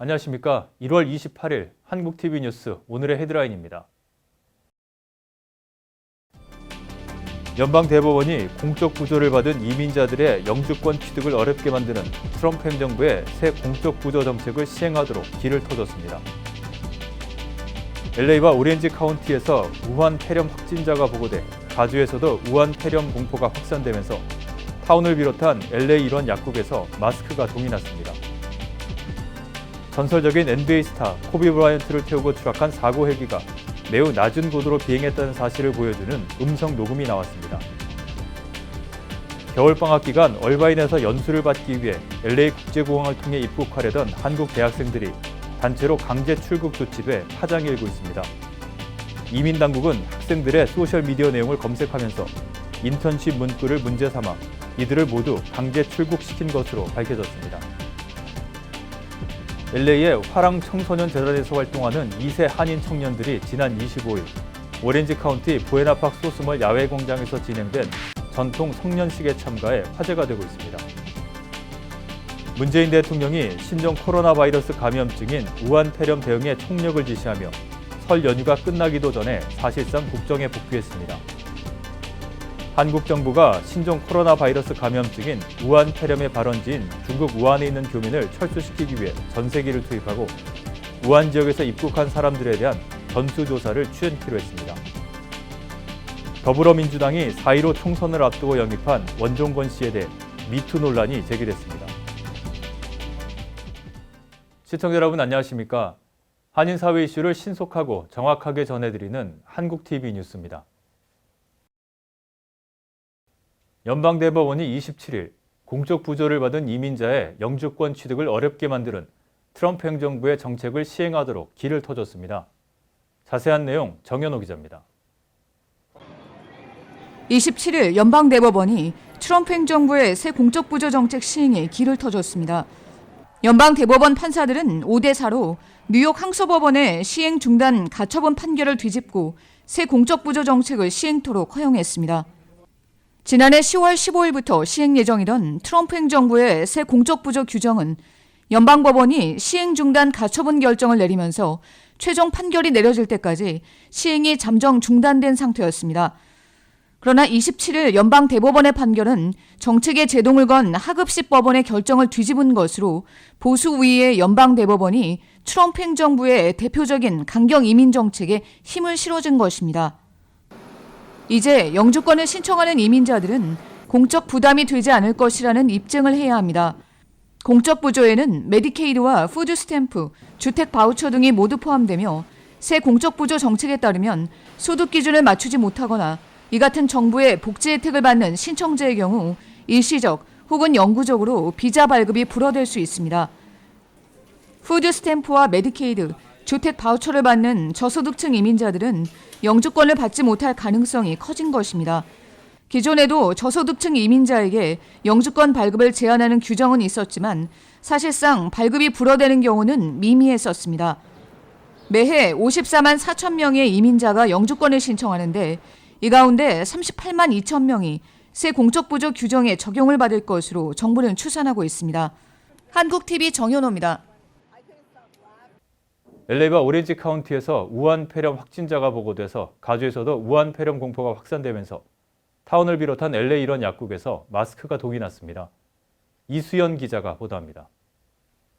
안녕하십니까. 1월 28일 한국TV 뉴스 오늘의 헤드라인입니다. 연방대법원이 공적 구조를 받은 이민자들의 영주권 취득을 어렵게 만드는 트럼프 행정부의 새 공적 구조 정책을 시행하도록 길을 터줬습니다. LA와 오렌지 카운티에서 우한 폐렴 확진자가 보고돼 가주에서도 우한 폐렴 공포가 확산되면서 타운을 비롯한 LA 일원 약국에서 마스크가 동이 났습니다. 전설적인 NBA 스타 코비 브라이언트를 태우고 추락한 사고 헬기가 매우 낮은 고도로 비행했다는 사실을 보여주는 음성 녹음이 나왔습니다. 겨울방학 기간 얼바인에서 연수를 받기 위해 LA 국제공항을 통해 입국하려던 한국 대학생들이 단체로 강제 출국 조치돼 파장이 일고 있습니다. 이민당국은 학생들의 소셜미디어 내용을 검색하면서 인턴십 문구를 문제 삼아 이들을 모두 강제 출국시킨 것으로 밝혀졌습니다. LA의 화랑 청소년 재단에서 활동하는 2세 한인 청년들이 지난 25일 오렌지 카운티 부에나팍 소스몰 야외 공장에서 진행된 전통 성년식에 참가해 화제가 되고 있습니다. 문재인 대통령이 신종 코로나 바이러스 감염증인 우한 폐렴 대응에 총력을 지시하며 설 연휴가 끝나기도 전에 사실상 국정에 복귀했습니다. 한국 정부가 신종 코로나 바이러스 감염증인 우한 폐렴의 발원지인 중국 우한에 있는 교민을 철수시키기 위해 전세기를 투입하고 우한 지역에서 입국한 사람들에 대한 전수조사를 추진키로 했습니다. 더불어민주당이 4.15 총선을 앞두고 영입한 원종건 씨에 대해 미투 논란이 제기됐습니다. 시청자 여러분 안녕하십니까? 한인 사회 이슈를 신속하고 정확하게 전해드리는 한국TV 뉴스입니다. 연방대법원이 27일 공적 부조를 받은 이민자의 영주권 취득을 어렵게 만드는 트럼프 행정부의 정책을 시행하도록 길을 터줬습니다. 자세한 내용 정현호 기자입니다. 27일 연방대법원이 트럼프 행정부의 새 공적 부조 정책 시행에 길을 터줬습니다. 연방대법원 판사들은 5대4로 뉴욕 항소법원의 시행 중단 가처분 판결을 뒤집고 새 공적 부조 정책을 시행토록 허용했습니다. 지난해 10월 15일부터 시행 예정이던 트럼프 행정부의 새 공적 부조 규정은 연방법원이 시행 중단 가처분 결정을 내리면서 최종 판결이 내려질 때까지 시행이 잠정 중단된 상태였습니다. 그러나 27일 연방대법원의 판결은 정책에 제동을 건 하급식 법원의 결정을 뒤집은 것으로 보수 우위의 연방대법원이 트럼프 행정부의 대표적인 강경 이민 정책에 힘을 실어준 것입니다. 이제 영주권을 신청하는 이민자들은 공적 부담이 되지 않을 것이라는 입증을 해야 합니다. 공적 부조에는 메디케이드와 푸드 스탬프, 주택 바우처 등이 모두 포함되며 새 공적 부조 정책에 따르면 소득 기준을 맞추지 못하거나 이 같은 정부의 복지 혜택을 받는 신청자의 경우 일시적 혹은 영구적으로 비자 발급이 불허될 수 있습니다. 푸드 스탬프와 메디케이드, 주택 바우처를 받는 저소득층 이민자들은 영주권을 받지 못할 가능성이 커진 것입니다. 기존에도 저소득층 이민자에게 영주권 발급을 제한하는 규정은 있었지만 사실상 발급이 불허되는 경우는 미미했었습니다. 매해 54만 4천 명의 이민자가 영주권을 신청하는데 이 가운데 38만 2천 명이 새 공적부조 규정에 적용을 받을 것으로 정부는 추산하고 있습니다. 한국TV 정현호입니다. LA와 오렌지 카운티에서 우한 폐렴 확진자가 보고돼서 가주에서도 우한 폐렴 공포가 확산되면서 타운을 비롯한 LA 일원 약국에서 마스크가 동이 났습니다. 이수연 기자가 보도합니다.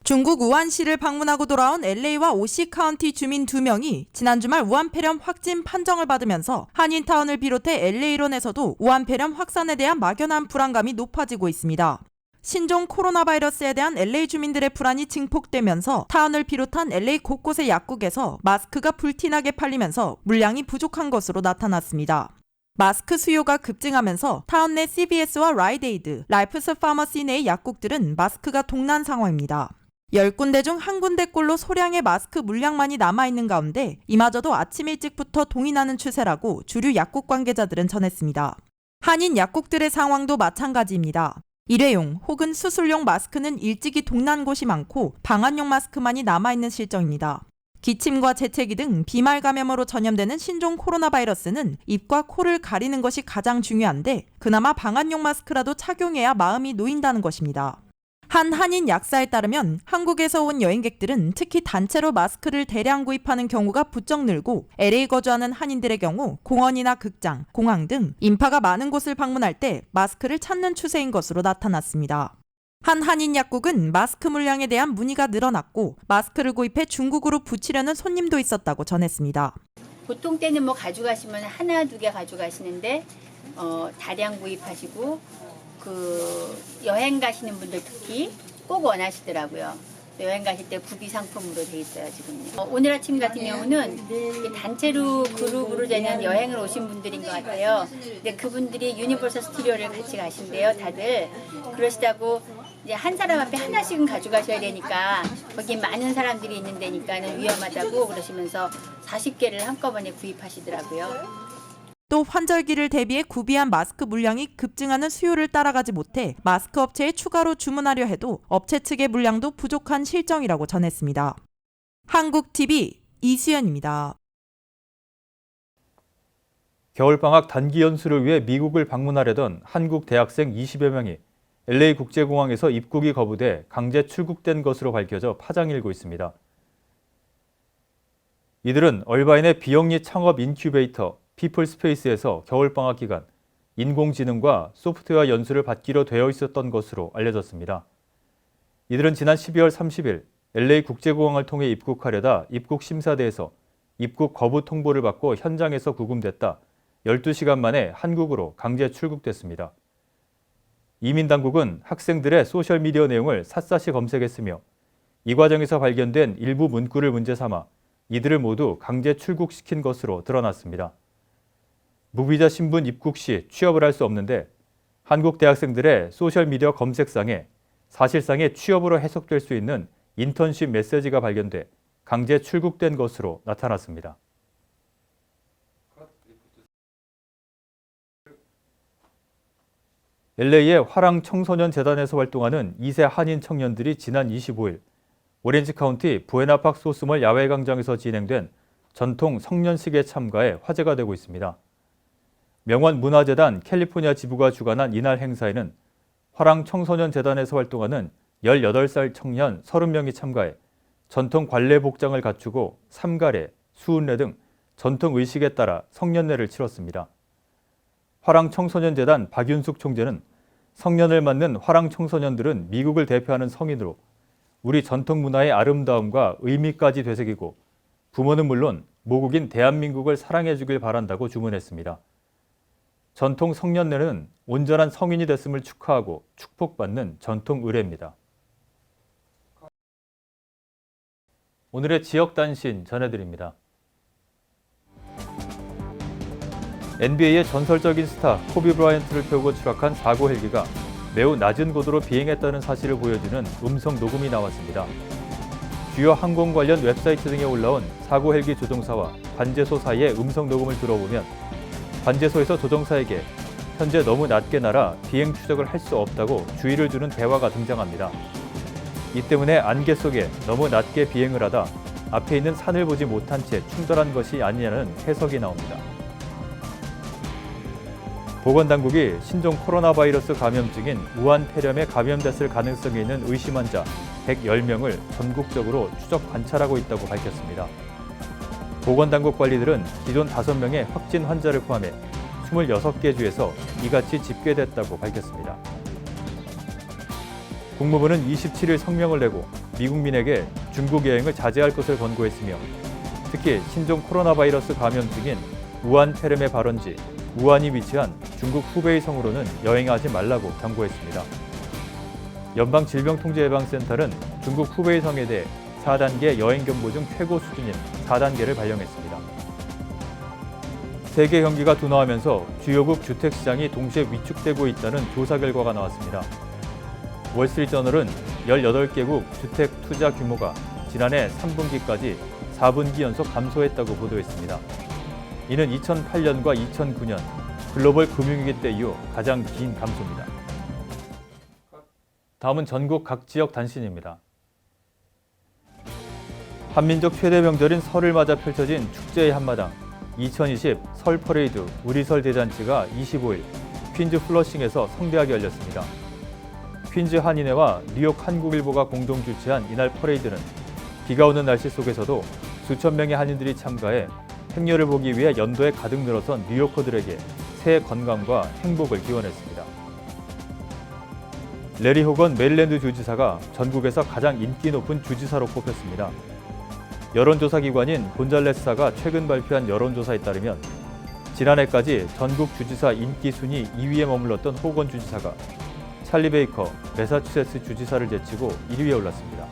중국 우한시를 방문하고 돌아온 LA와 오시 카운티 주민 2명이 지난 주말 우한 폐렴 확진 판정을 받으면서 한인타운을 비롯해 LA 일원에서도 우한 폐렴 확산에 대한 막연한 불안감이 높아지고 있습니다. 신종 코로나 바이러스에 대한 LA 주민들의 불안이 증폭되면서 타운을 비롯한 LA 곳곳의 약국에서 마스크가 불티나게 팔리면서 물량이 부족한 것으로 나타났습니다. 마스크 수요가 급증하면서 타운 내 CVS와 라이드에이드, 라이프스 파머시 내의 약국들은 마스크가 동난 상황입니다. 10군데 중 1군데꼴로 소량의 마스크 물량만이 남아있는 가운데 이마저도 아침 일찍부터 동이 나는 추세라고 주류 약국 관계자들은 전했습니다. 한인 약국들의 상황도 마찬가지입니다. 일회용 혹은 수술용 마스크는 일찍이 동난 곳이 많고 방한용 마스크만이 남아있는 실정입니다. 기침과 재채기 등 비말 감염으로 전염되는 신종 코로나 바이러스는 입과 코를 가리는 것이 가장 중요한데 그나마 방한용 마스크라도 착용해야 마음이 놓인다는 것입니다. 한 한인 약사에 따르면 한국에서 온 여행객들은 특히 단체로 마스크를 대량 구입하는 경우가 부쩍 늘고 LA 거주하는 한인들의 경우 공원이나 극장, 공항 등 인파가 많은 곳을 방문할 때 마스크를 찾는 추세인 것으로 나타났습니다. 한 한인 약국은 마스크 물량에 대한 문의가 늘어났고 마스크를 구입해 중국으로 붙이려는 손님도 있었다고 전했습니다. 보통 때는 뭐 가져가시면 하나, 두 개 가져가시는데 다량 구입하시고 여행 가시는 분들 특히 꼭 원하시더라고요. 여행 가실 때 구비 상품으로 돼 있어요, 지금요. 오늘 아침 같은 경우는 단체로 그룹으로 되는 여행을 오신 분들인 것 같아요. 근데 그분들이 유니버설 스튜디오를 같이 가신대요, 다들. 그러시다고 이제 한 사람 앞에 하나씩은 가져가셔야 되니까 거기 많은 사람들이 있는 데니까는 위험하다고 그러시면서 40개를 한꺼번에 구입하시더라고요. 또 환절기를 대비해 구비한 마스크 물량이 급증하는 수요를 따라가지 못해 마스크 업체에 추가로 주문하려 해도 업체 측의 물량도 부족한 실정이라고 전했습니다. 한국TV 이수연입니다. 겨울방학 단기 연수를 위해 미국을 방문하려던 한국 대학생 20여 명이 LA 국제공항에서 입국이 거부돼 강제 출국된 것으로 밝혀져 파장이 일고 있습니다. 이들은 얼바인의 비영리 창업 인큐베이터 피플스페이스에서 겨울방학 기간 인공지능과 소프트웨어 연수를 받기로 되어 있었던 것으로 알려졌습니다. 이들은 지난 12월 30일 LA 국제공항을 통해 입국하려다 입국심사대에서 입국 거부 통보를 받고 현장에서 구금됐다 12시간 만에 한국으로 강제 출국됐습니다. 이민당국은 학생들의 소셜미디어 내용을 샅샅이 검색했으며 이 과정에서 발견된 일부 문구를 문제 삼아 이들을 모두 강제 출국시킨 것으로 드러났습니다. 무비자 신분 입국 시 취업을 할 수 없는데 한국 대학생들의 소셜미디어 검색상에 사실상의 취업으로 해석될 수 있는 인턴십 메시지가 발견돼 강제 출국된 것으로 나타났습니다. LA의 화랑 청소년 재단에서 활동하는 2세 한인 청년들이 지난 25일 오렌지 카운티 부에나팍 소스몰 야외광장에서 진행된 전통 성년식에 참가해 화제가 되고 있습니다. 명원 문화재단 캘리포니아 지부가 주관한 이날 행사에는 화랑 청소년 재단에서 활동하는 18살 청년 30명이 참가해 전통 관례 복장을 갖추고 삼가래, 수은례 등 전통 의식에 따라 성년례를 치렀습니다. 화랑 청소년 재단 박윤숙 총재는 성년을 맞는 화랑 청소년들은 미국을 대표하는 성인으로 우리 전통 문화의 아름다움과 의미까지 되새기고 부모는 물론 모국인 대한민국을 사랑해 주길 바란다고 주문했습니다. 전통 성년례는 온전한 성인이 됐음을 축하하고 축복받는 전통 의례입니다. 오늘의 지역 단신 전해드립니다. NBA의 전설적인 스타 코비 브라이언트를 태우고 추락한 4구 헬기가 매우 낮은 고도로 비행했다는 사실을 보여주는 음성 녹음이 나왔습니다. 주요 항공 관련 웹사이트 등에 올라온 4구 헬기 조종사와 관제소 사이의 음성 녹음을 들어보면 관제소에서 조종사에게 현재 너무 낮게 날아 비행 추적을 할 수 없다고 주의를 주는 대화가 등장합니다. 이 때문에 안개 속에 너무 낮게 비행을 하다 앞에 있는 산을 보지 못한 채 충돌한 것이 아니냐는 해석이 나옵니다. 보건당국이 신종 코로나 바이러스 감염증인 우한 폐렴에 감염됐을 가능성이 있는 의심 환자 110명을 전국적으로 추적 관찰하고 있다고 밝혔습니다. 보건당국 관리들은 기존 5명의 확진 환자를 포함해 26개 주에서 이같이 집계됐다고 밝혔습니다. 국무부는 27일 성명을 내고 미국민에게 중국 여행을 자제할 것을 권고했으며 특히 신종 코로나 바이러스 감염증인 우한 폐렴의 발원지 우한이 위치한 중국 후베이 성으로는 여행하지 말라고 경고했습니다. 연방질병통제예방센터는 중국 후베이 성에 대해 4단계 여행 경보 중 최고 수준인 4단계를 발령했습니다. 세계 경기가 둔화하면서 주요국 주택시장이 동시에 위축되고 있다는 조사 결과가 나왔습니다. 월스트리트저널은 18개국 주택 투자 규모가 지난해 3분기까지 4분기 연속 감소했다고 보도했습니다. 이는 2008년과 2009년 글로벌 금융위기 때 이후 가장 긴 감소입니다. 다음은 전국 각 지역 단신입니다. 한민족 최대 명절인 설을 맞아 펼쳐진 축제의 한마당 2020 설 퍼레이드 우리 설 대잔치가 25일 퀸즈 플러싱에서 성대하게 열렸습니다. 퀸즈 한인회와 뉴욕 한국일보가 공동 주최한 이날 퍼레이드는 비가 오는 날씨 속에서도 수천 명의 한인들이 참가해 행렬을 보기 위해 연도에 가득 늘어선 뉴요커들에게 새해 건강과 행복을 기원했습니다. 레리 호건 메릴랜드 주지사가 전국에서 가장 인기 높은 주지사로 뽑혔습니다. 여론조사 기관인 곤잘레스사가 최근 발표한 여론조사에 따르면 지난해까지 전국 주지사 인기 순위 2위에 머물렀던 호건 주지사가 찰리 베이커 매사추세츠 주지사를 제치고 1위에 올랐습니다.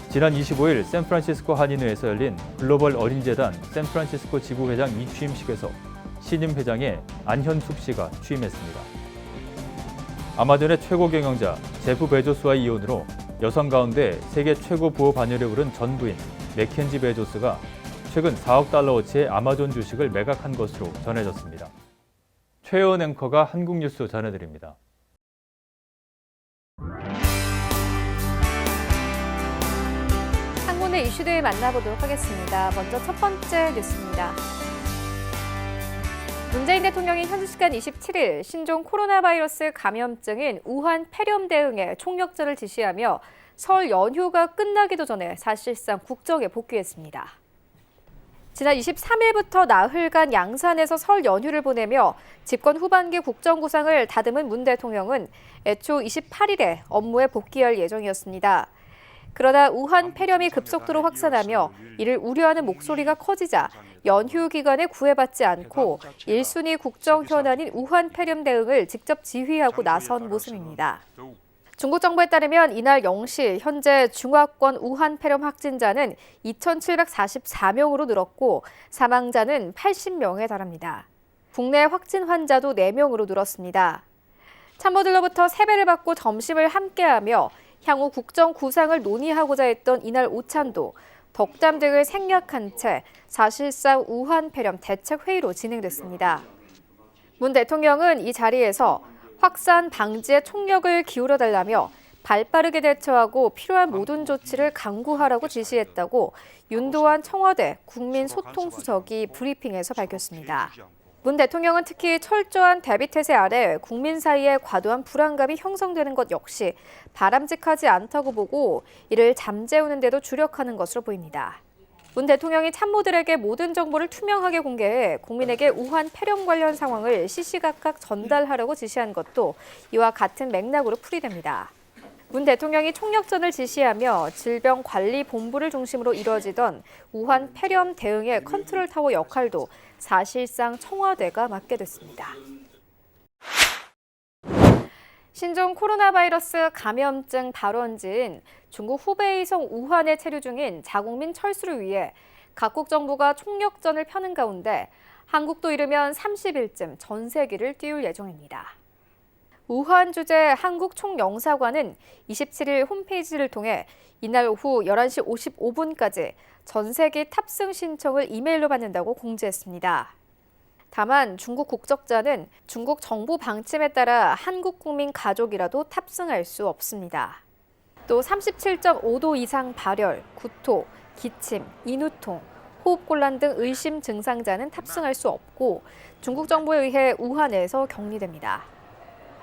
지난 25일 샌프란시스코 한인회에서 열린 글로벌 어린이재단 샌프란시스코 지부회장 이취임식에서 신임 회장에 안현숙 씨가 취임했습니다. 아마존의 최고 경영자 제프 베조스와의 이혼으로 여성 가운데 세계 최고 부호 반열에 오른 전 부인 맥켄지 베조스가 최근 4억 달러어치의 아마존 주식을 매각한 것으로 전해졌습니다. 최혜원 앵커가 한국 뉴스 전해드립니다. 한국의 이슈들 만나보도록 하겠습니다. 먼저 첫 번째 뉴스입니다. 문재인 대통령이 현지 시간 27일 신종 코로나 바이러스 감염증인 우한 폐렴 대응에 총력전을 지시하며 설 연휴가 끝나기도 전에 사실상 국정에 복귀했습니다. 지난 23일부터 나흘간 양산에서 설 연휴를 보내며 집권 후반기 국정 구상을 다듬은 문 대통령은 애초 28일에 업무에 복귀할 예정이었습니다. 그러나 우한 폐렴이 급속도로 확산하며 이를 우려하는 목소리가 커지자 연휴 기간에 구애받지 않고 1순위 국정 현안인 우한 폐렴 대응을 직접 지휘하고 나선 모습입니다. 중국 정부에 따르면 이날 0시 현재 중화권 우한 폐렴 확진자는 2,744명으로 늘었고 사망자는 80명에 달합니다. 국내 확진 환자도 4명으로 늘었습니다. 참모들로부터 세배를 받고 점심을 함께하며 향후 국정 구상을 논의하고자 했던 이날 오찬도 덕담 등을 생략한 채 사실상 우한 폐렴 대책 회의로 진행됐습니다. 문 대통령은 이 자리에서 확산 방지에 총력을 기울여달라며 발빠르게 대처하고 필요한 모든 조치를 강구하라고 지시했다고 윤도환 청와대 국민소통수석이 브리핑에서 밝혔습니다. 문 대통령은 특히 철저한 대비태세 아래 국민 사이에 과도한 불안감이 형성되는 것 역시 바람직하지 않다고 보고 이를 잠재우는 데도 주력하는 것으로 보입니다. 문 대통령이 참모들에게 모든 정보를 투명하게 공개해 국민에게 우한 폐렴 관련 상황을 시시각각 전달하라고 지시한 것도 이와 같은 맥락으로 풀이됩니다. 문 대통령이 총력전을 지시하며 질병관리본부를 중심으로 이뤄지던 우한 폐렴 대응의 컨트롤 타워 역할도 사실상 청와대가 맡게 됐습니다. 신종 코로나 바이러스 감염증 발원지인 중국 후베이성 우한에 체류 중인 자국민 철수를 위해 각국 정부가 총력전을 펴는 가운데 한국도 이르면 30일쯤 전세기를 띄울 예정입니다. 우한 주재 한국 총영사관은 27일 홈페이지를 통해 이날 오후 11시 55분까지 전세기 탑승 신청을 이메일로 받는다고 공지했습니다. 다만 중국 국적자는 중국 정부 방침에 따라 한국 국민 가족이라도 탑승할 수 없습니다. 또 37.5도 이상 발열, 구토, 기침, 인후통, 호흡곤란 등 의심 증상자는 탑승할 수 없고 중국 정부에 의해 우한에서 격리됩니다.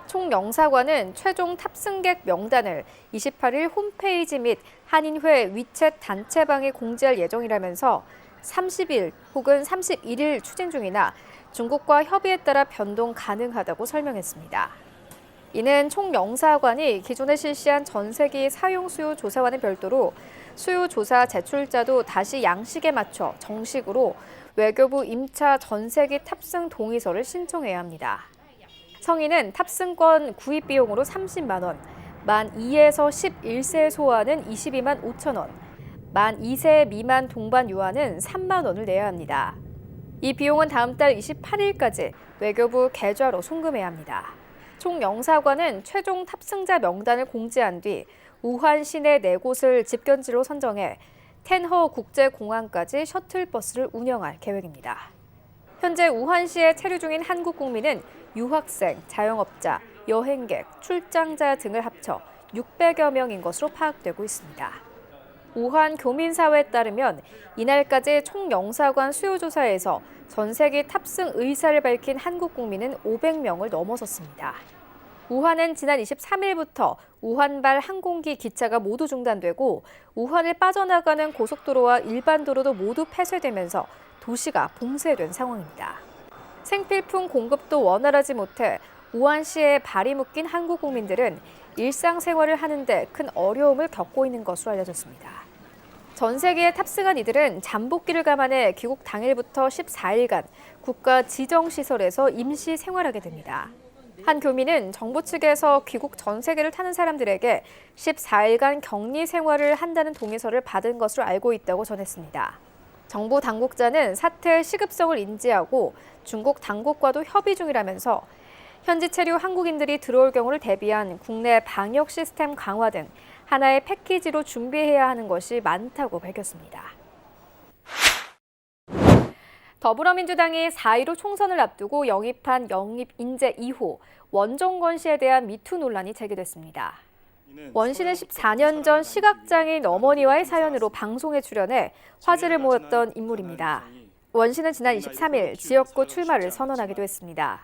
총영사관은 최종 탑승객 명단을 28일 홈페이지 및 한인회 위챗 단체방에 공지할 예정이라면서 30일 혹은 31일 추진 중이나 중국과 협의에 따라 변동 가능하다고 설명했습니다. 이는 총영사관이 기존에 실시한 전세기 사용 수요 조사와는 별도로 수요 조사 제출자도 다시 양식에 맞춰 정식으로 외교부 임차 전세기 탑승 동의서를 신청해야 합니다. 성인은 탑승권 구입 비용으로 30만 원, 만 2에서 11세 소아는 22만 5천 원, 만 2세 미만 동반 유아는 3만 원을 내야 합니다. 이 비용은 다음 달 28일까지 외교부 계좌로 송금해야 합니다. 총영사관은 최종 탑승자 명단을 공지한 뒤 우한 시내 4곳을 집견지로 선정해 텐허 국제공항까지 셔틀버스를 운영할 계획입니다. 현재 우한시에 체류 중인 한국 국민은 유학생, 자영업자, 여행객, 출장자 등을 합쳐 600여 명인 것으로 파악되고 있습니다. 우한 교민사회에 따르면 이날까지 총영사관 수요조사에서 전세기 탑승 의사를 밝힌 한국 국민은 500명을 넘어섰습니다. 우한은 지난 23일부터 우한발 항공기 기차가 모두 중단되고 우한을 빠져나가는 고속도로와 일반 도로도 모두 폐쇄되면서 도시가 봉쇄된 상황입니다. 생필품 공급도 원활하지 못해 우한시에 발이 묶인 한국 국민들은 일상생활을 하는데 큰 어려움을 겪고 있는 것으로 알려졌습니다. 전 세계에 탑승한 이들은 잠복기를 감안해 귀국 당일부터 14일간 국가 지정시설에서 임시 생활하게 됩니다. 한 교민은 정부 측에서 귀국 전 세계를 타는 사람들에게 14일간 격리 생활을 한다는 동의서를 받은 것으로 알고 있다고 전했습니다. 정부 당국자는 사태의 시급성을 인지하고 중국 당국과도 협의 중이라면서 현지 체류 한국인들이 들어올 경우를 대비한 국내 방역 시스템 강화 등 하나의 패키지로 준비해야 하는 것이 많다고 밝혔습니다. 더불어민주당이 4.15 총선을 앞두고 영입한 영입 인재 2호 원종건 씨에 대한 미투 논란이 제기됐습니다. 원 씨는 14년 전 시각장애인 어머니와의 사연으로 방송에 출연해 화제를 모았던 인물입니다. 원 씨는 지난 23일 지역구 출마를 선언하기도 했습니다.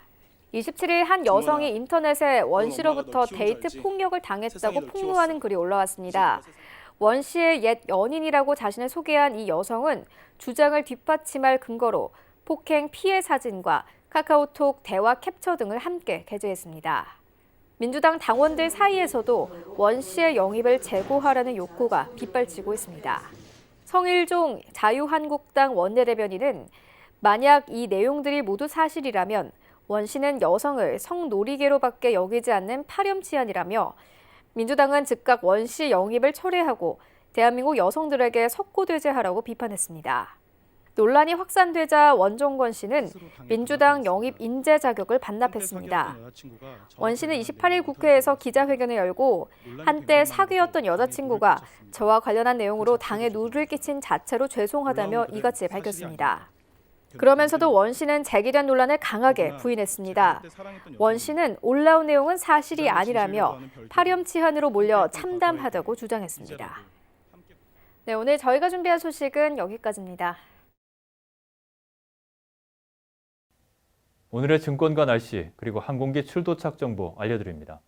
27일 한 여성이 인터넷에 원 씨로부터 데이트 폭력을 당했다고 폭로하는 글이 올라왔습니다. 원 씨의 옛 연인이라고 자신을 소개한 이 여성은 주장을 뒷받침할 근거로 폭행 피해 사진과 카카오톡 대화 캡처 등을 함께 게재했습니다. 민주당 당원들 사이에서도 원 씨의 영입을 재고하라는 욕구가 빗발치고 있습니다. 성일종 자유한국당 원내대변인은 만약 이 내용들이 모두 사실이라면 원 씨는 여성을 성놀이개로밖에 여기지 않는 파렴치한이라며 민주당은 즉각 원 씨 영입을 철회하고 대한민국 여성들에게 석고대죄하라고 비판했습니다. 논란이 확산되자 원종건 씨는 민주당 영입 인재 자격을 반납했습니다. 원 씨는 28일 국회에서 기자회견을 열고 한때 사귀었던 여자친구가 저와 관련한 내용으로 당에 누를 끼친 자체로 죄송하다며 이같이 밝혔습니다. 그러면서도 원 씨는 제기된 논란을 강하게 부인했습니다. 원 씨는 올라온 내용은 사실이 아니라며 파렴치한으로 몰려 참담하다고 주장했습니다. 네, 오늘 저희가 준비한 소식은 여기까지입니다. 오늘의 증권가 날씨 그리고 항공기 출도착 정보 알려드립니다.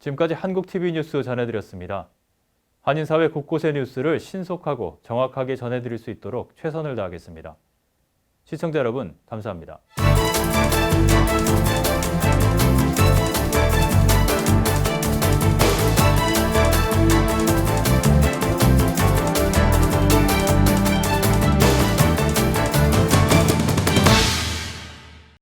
지금까지 한국TV 뉴스 전해드렸습니다. 한인사회 곳곳의 뉴스를 신속하고 정확하게 전해드릴 수 있도록 최선을 다하겠습니다. 시청자 여러분, 감사합니다.